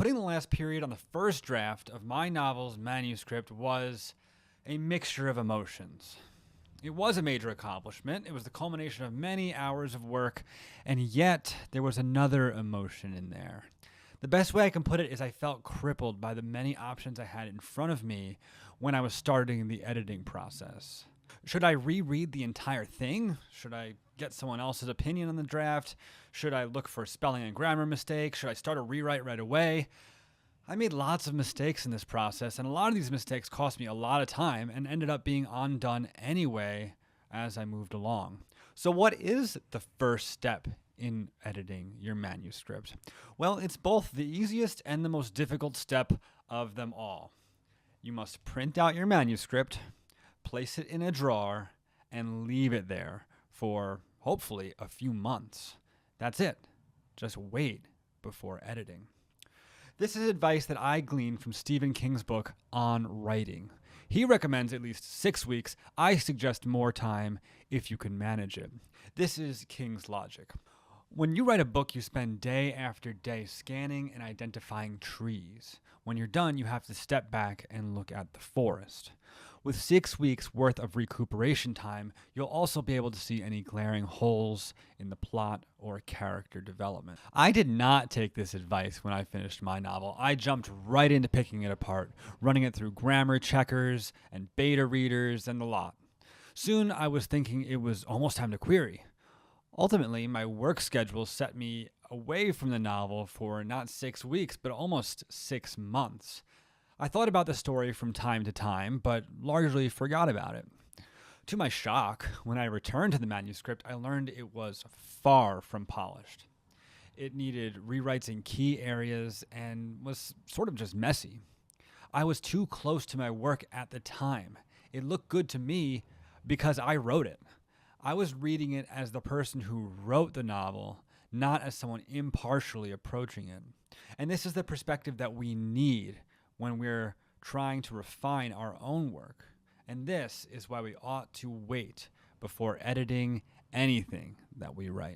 Putting the last period on the first draft of my novel's manuscript was a mixture of emotions. It was a major accomplishment. It was the culmination of many hours of work, and yet there was another emotion in there. The best way I can put it is I felt crippled by the many options I had in front of me when I was starting the editing process. Should I reread the entire thing? Should I get someone else's opinion on the draft? Should I look for spelling and grammar mistakes? Should I start a rewrite right away? I made lots of mistakes in this process, and a lot of these mistakes cost me a lot of time and ended up being undone anyway as I moved along. So what is the first step in editing your manuscript? Well, it's both the easiest and the most difficult step of them all. You must print out your manuscript, place it in a drawer, and leave it there for hopefully a few months. That's it. Just wait before editing. This is advice that I gleaned from Stephen King's book On Writing. He recommends at least 6 weeks. I suggest more time if you can manage it. This is King's logic. When you write a book, you spend day after day scanning and identifying trees. When you're done, you have to step back and look at the forest. With 6 weeks worth of recuperation time, you'll also be able to see any glaring holes in the plot or character development. I did not take this advice when I finished my novel. I jumped right into picking it apart, running it through grammar checkers and beta readers and the lot. Soon I was thinking it was almost time to query. Ultimately, my work schedule set me away from the novel for not 6 weeks, but almost 6 months. I thought about the story from time to time, but largely forgot about it. To my shock, when I returned to the manuscript, I learned it was far from polished. It needed rewrites in key areas and was sort of just messy. I was too close to my work at the time. It looked good to me because I wrote it. I was reading it as the person who wrote the novel, not as someone impartially approaching it. And this is the perspective that we need when we're trying to refine our own work. And this is why we ought to wait before editing anything that we write.